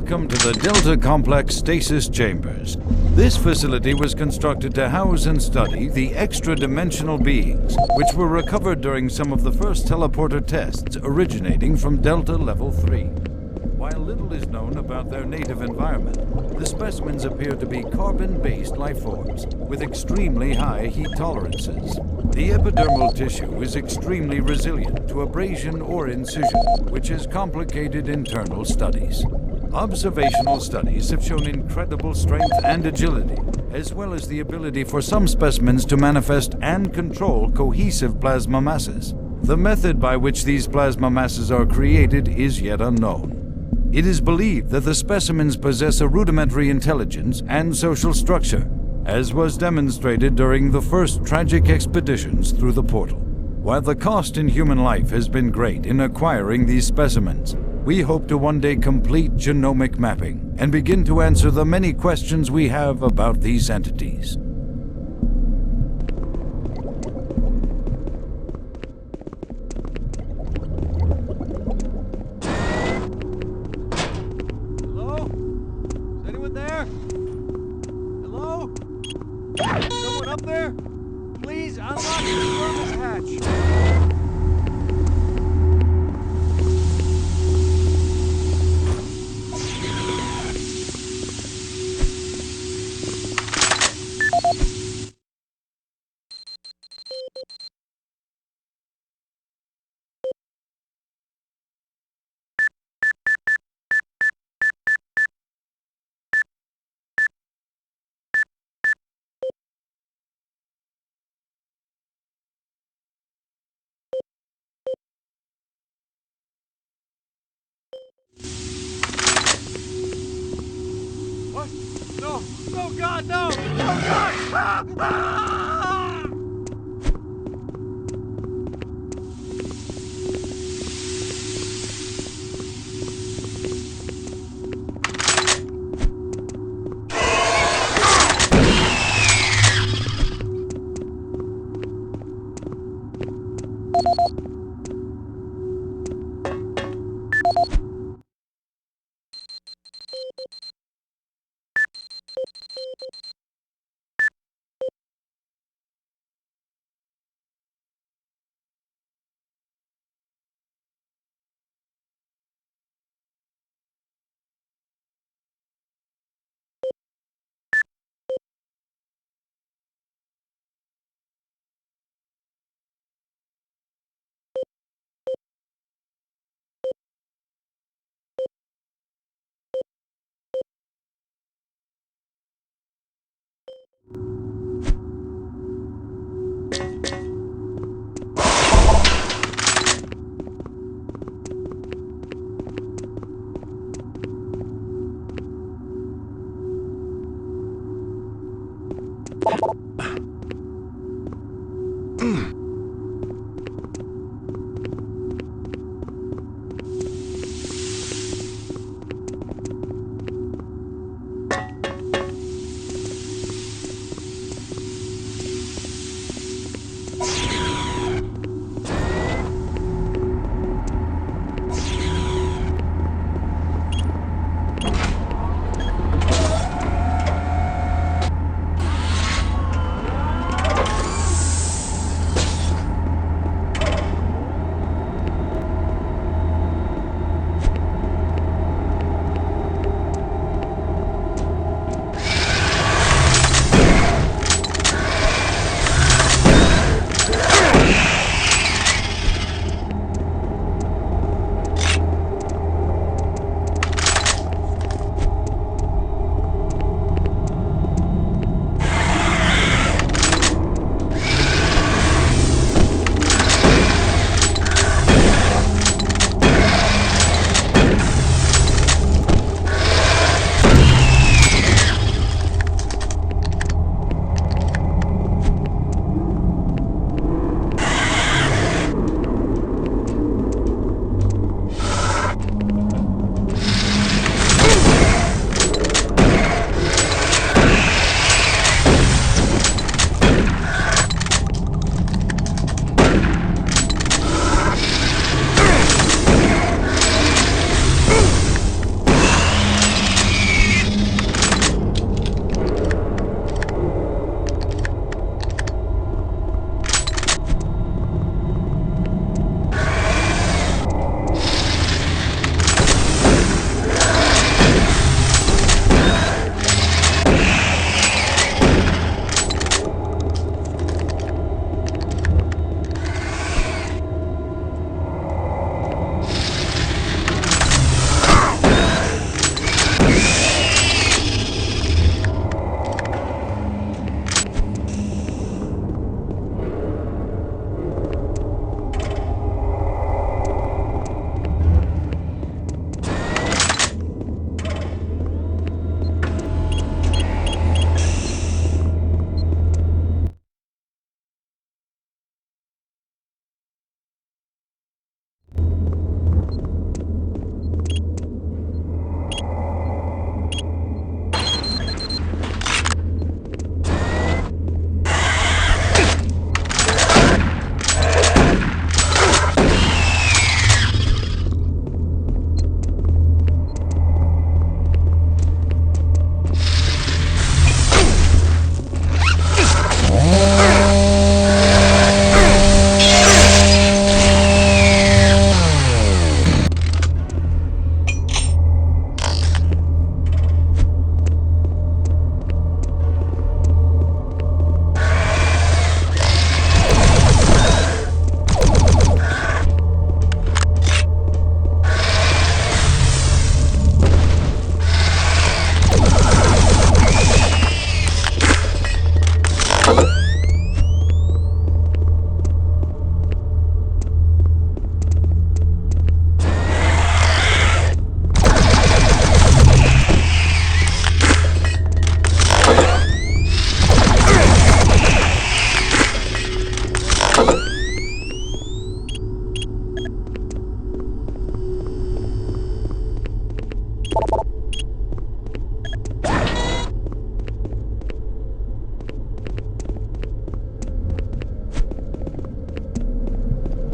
Welcome to the Delta Complex Stasis Chambers. This facility was constructed to house and study the extra-dimensional beings, which were recovered during some of the first teleporter tests originating from Delta Level 3. While little is known about their native environment, the specimens appear to be carbon-based life forms with extremely high heat tolerances. The epidermal tissue is extremely resilient to abrasion or incision, which has complicated internal studies. Observational studies have shown incredible strength and agility, as well as the ability for some specimens to manifest and control cohesive plasma masses. The method by which these plasma masses are created is yet unknown. It is believed that the specimens possess a rudimentary intelligence and social structure, as was demonstrated during the first tragic expeditions through the portal. While the cost in human life has been great in acquiring these specimens, we hope to one day complete genomic mapping and begin to answer the many questions we have about these entities. Someone up there? Please unlock the service hatch. What? No! Oh God, no! Oh God! Ah! Ah!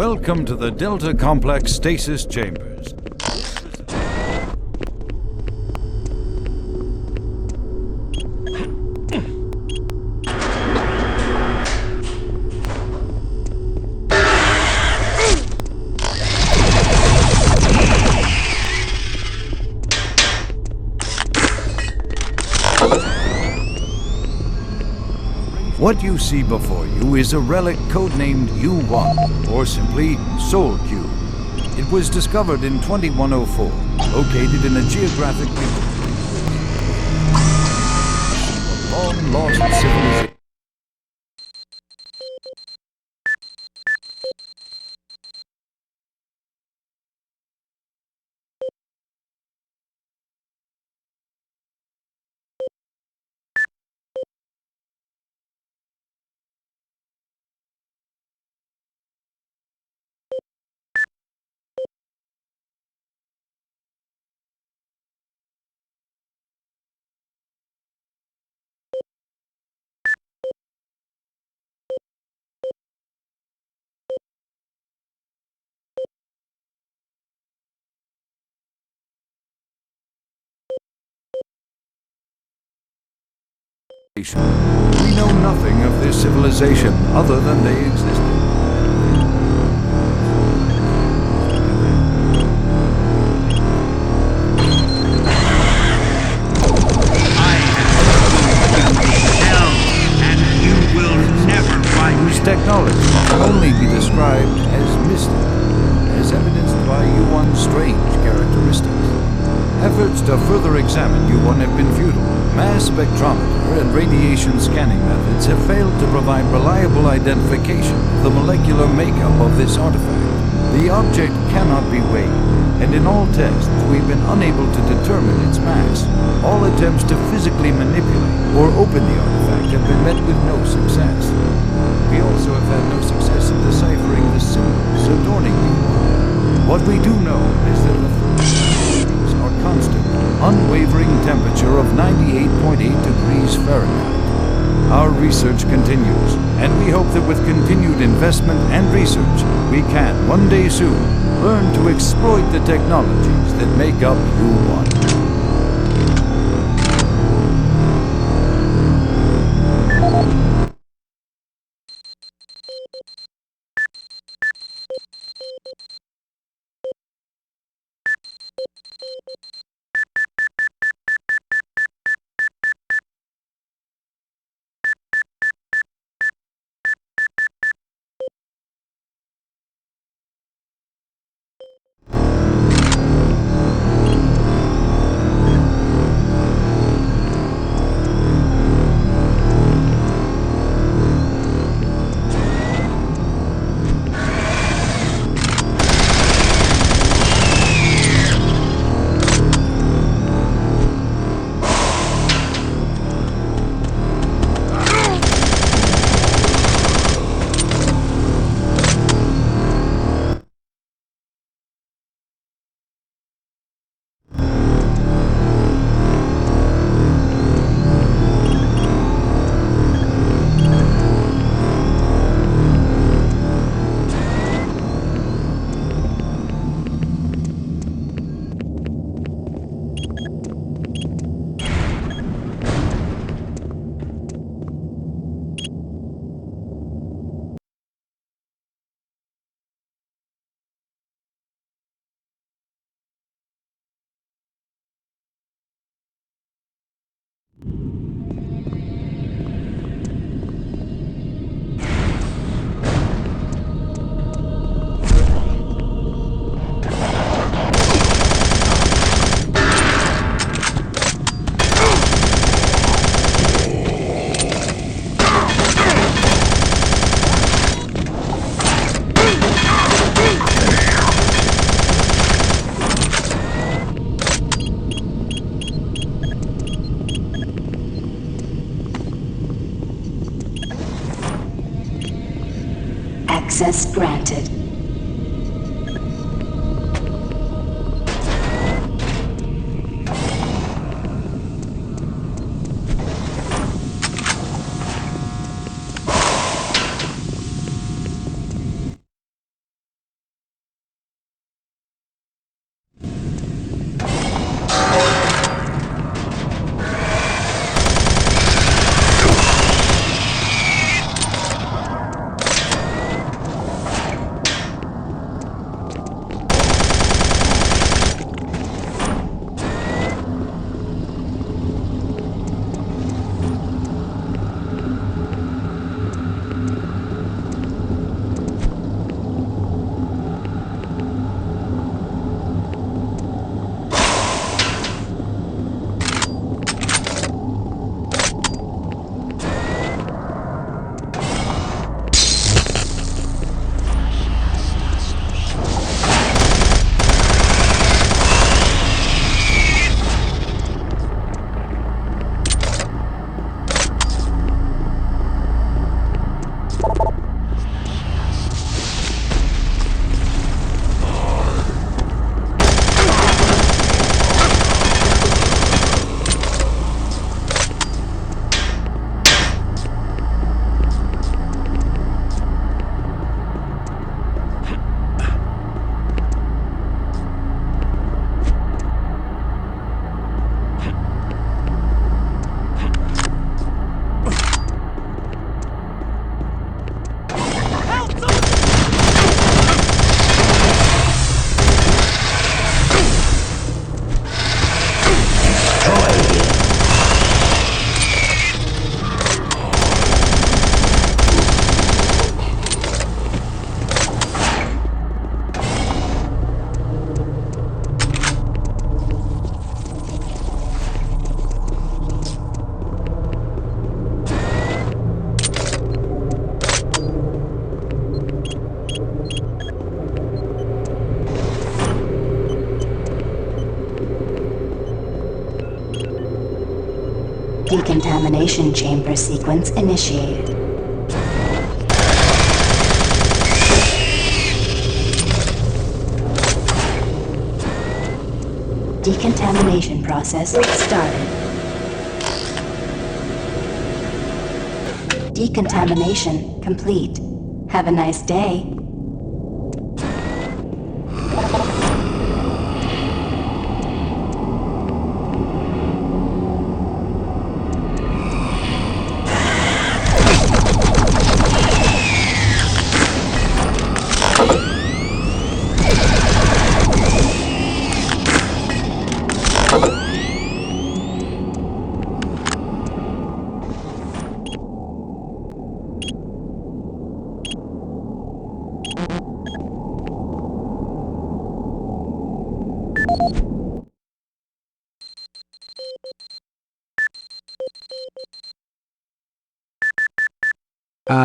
Welcome to the Delta Complex Stasis Chambers. What you see before you is a relic codenamed U1, or simply Soul Cube. It was discovered in 2104, located in a geographically long-lost civilization. We know nothing of this civilization other than they existed. Whose technology can only be described as mystic, as evidenced by U1's strange characteristics. Efforts to further examine U1 have been futile. Mass spectrometer and radiation scanning methods have failed to provide reliable identification of the molecular makeup of this artifact. The object cannot be weighed, and in all tests we've been unable to determine its mass. All attempts to physically manipulate or open the artifact have been met with no success. We also have had no success in deciphering the symbols adorning U1. What we do know is that the readings are constant, unwavering temperature of 98.8 degrees Fahrenheit. Our research continues, and we hope that with continued investment and research, we can, one day soon, learn to exploit the technologies that make up U1. Access granted. Decontamination chamber sequence initiated. Decontamination process started. Decontamination complete. Have a nice day.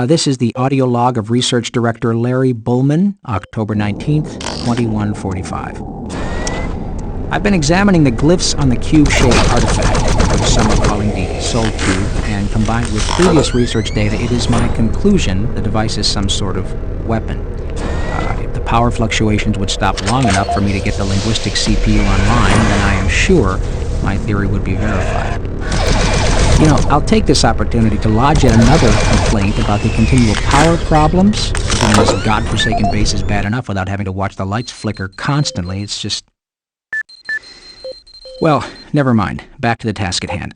This is the audio log of Research Director Larry Bullman, October 19th, 2145. I've been examining the glyphs on the cube-shaped artifact, which some are calling the Soul Cube, and combined with previous research data, it is my conclusion the device is some sort of weapon. If the power fluctuations would stop long enough for me to get the linguistic CPU online, then I am sure my theory would be verified. You know, I'll take this opportunity to lodge yet another complaint about the continual power problems. Even this godforsaken base is bad enough without having to watch the lights flicker constantly. It's just... Well, never mind. Back to the task at hand.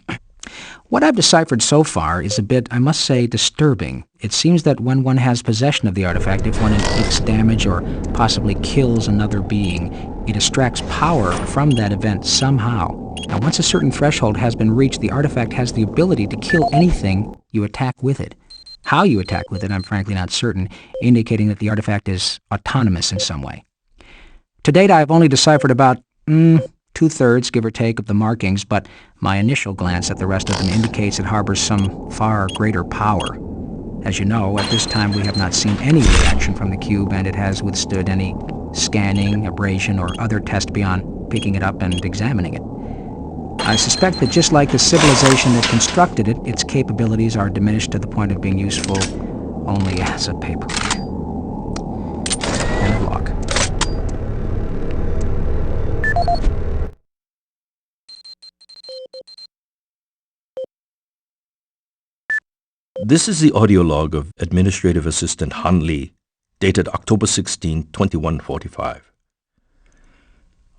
What I've deciphered so far is a bit, I must say, disturbing. It seems that when one has possession of the artifact, if one inflicts damage or possibly kills another being, it extracts power from that event somehow. Now, once a certain threshold has been reached, the artifact has the ability to kill anything you attack with it. How you attack with it, I'm frankly not certain, indicating that the artifact is autonomous in some way. To date, I've only deciphered about, 2/3, give or take, of the markings, but my initial glance at the rest of them indicates it harbors some far greater power. As you know, at this time we have not seen any reaction from the cube, and it has withstood any scanning, abrasion, or other test beyond picking it up and examining it. I suspect that just like the civilization that constructed it, its capabilities are diminished to the point of being useful only as a paperweight. End of log. This is the audio log of Administrative Assistant Han Lee, dated October 16, 2145.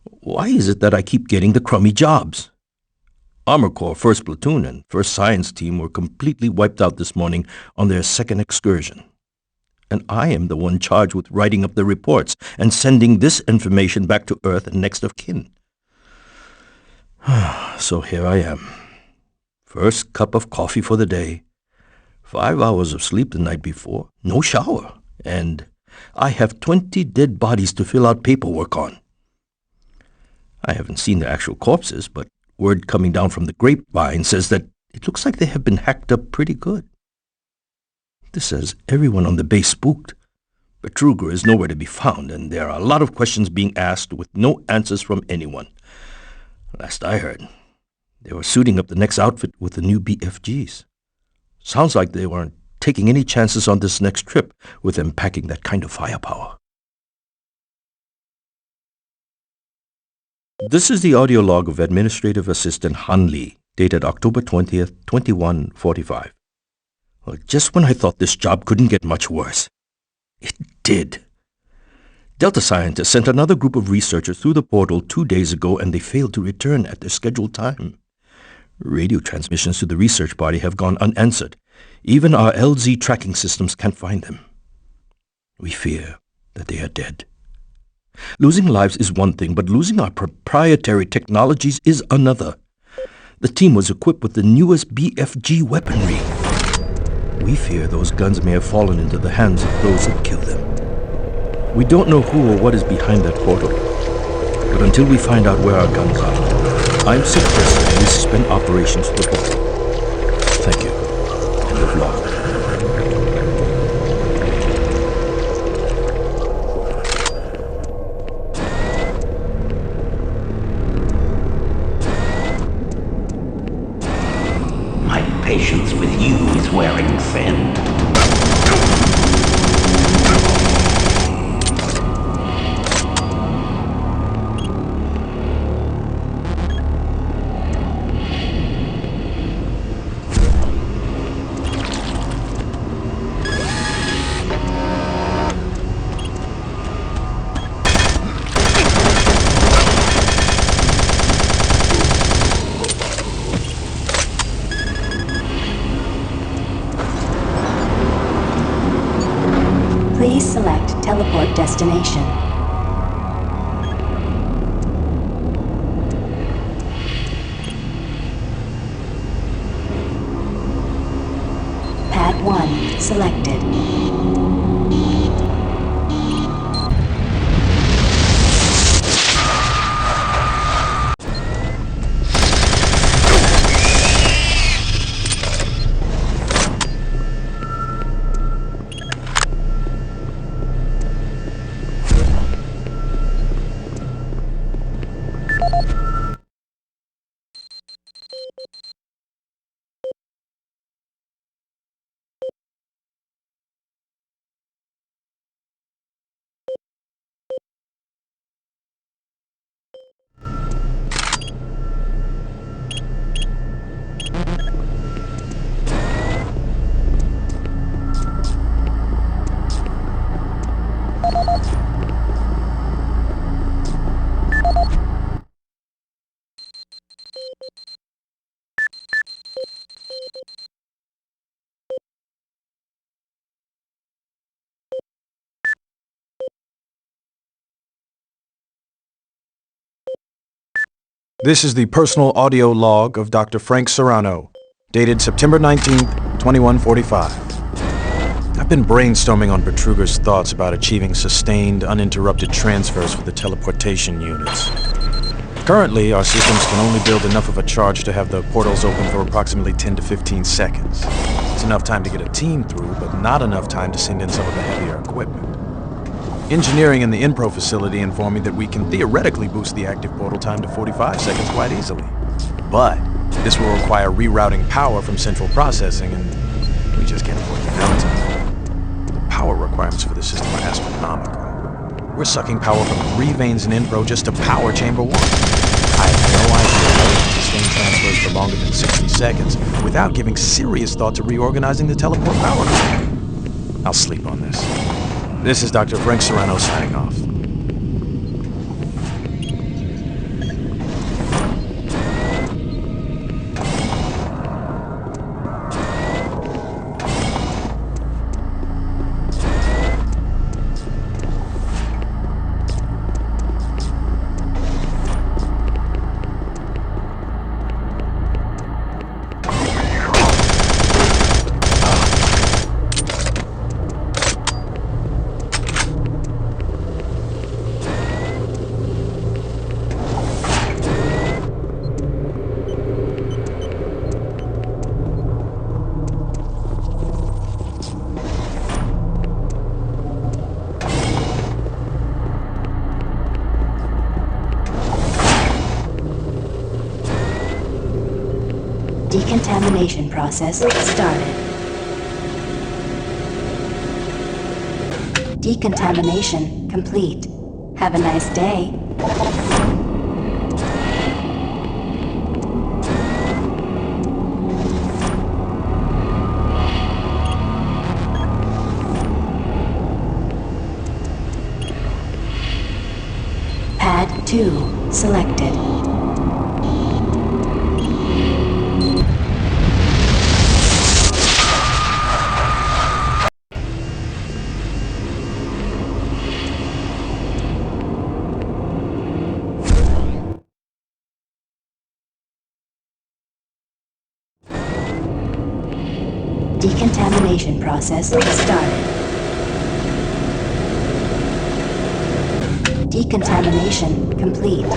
Why is it that I keep getting the crummy jobs? Armor Corps 1st Platoon and 1st Science Team were completely wiped out this morning on their second excursion. And I am the one charged with writing up the reports and sending this information back to Earth and next of kin. So here I am. First cup of coffee for the day. 5 hours of sleep the night before, no shower, and I have 20 dead bodies to fill out paperwork on. I haven't seen the actual corpses, but word coming down from the grapevine says that it looks like they have been hacked up pretty good. This has everyone on the base spooked. Betruger is nowhere to be found, and there are a lot of questions being asked with no answers from anyone. Last I heard, they were suiting up the next outfit with the new BFGs. Sounds like they weren't taking any chances on this next trip with them packing that kind of firepower. This is the audio log of Administrative Assistant Han Lee, dated October 20th, 2145. Well, just when I thought this job couldn't get much worse, it did. Delta scientists sent another group of researchers through the portal 2 days ago, and they failed to return at their scheduled time. Radio transmissions to the research party have gone unanswered. Even our LZ tracking systems can't find them. We fear that they are dead. Losing lives is one thing, but losing our proprietary technologies is another. The team was equipped with the newest BFG weaponry. We fear those guns may have fallen into the hands of those that killed them. We don't know who or what is behind that portal, but until we find out where our guns are, I'm suggesting we suspend operations to the portal. Thank you. End of log. My Please select teleport destination. Pad 1 selected. This is the personal audio log of Dr. Frank Serrano, dated September 19th, 2145. I've been brainstorming on Betruger's thoughts about achieving sustained, uninterrupted transfers for the teleportation units. Currently, our systems can only build enough of a charge to have the portals open for approximately 10 to 15 seconds. It's enough time to get a team through, but not enough time to send in some of the heavier equipment. Engineering in the Inpro facility informed me that we can theoretically boost the active portal time to 45 seconds quite easily. But this will require rerouting power from central processing, and we just can't afford the downtime. The power requirements for the system are astronomical. We're sucking power from 3 veins in Inpro just to power Chamber 1. I have no idea how we can sustain transfers for longer than 60 seconds without giving serious thought to reorganizing the teleport power grid. I'll sleep on this. This is Dr. Frank Serrano signing off. Decontamination process started. Decontamination complete. Have a nice day. Pad 2 selected. Decontamination process started. Decontamination complete.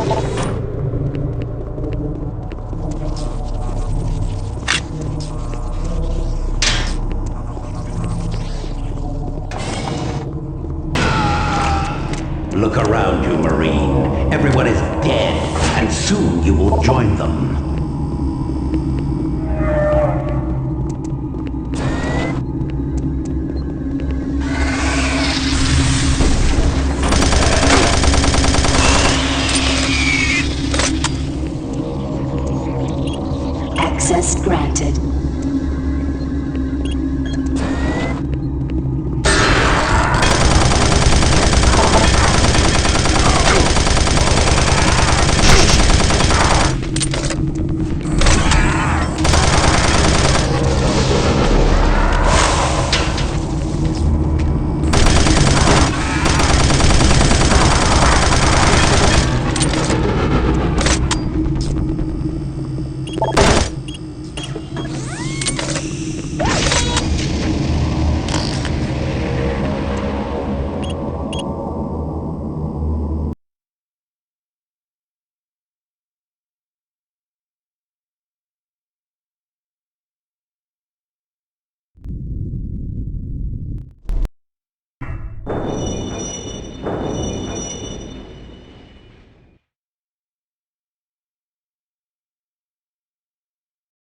Look around you, Marine. Everyone is dead, and soon you will join them.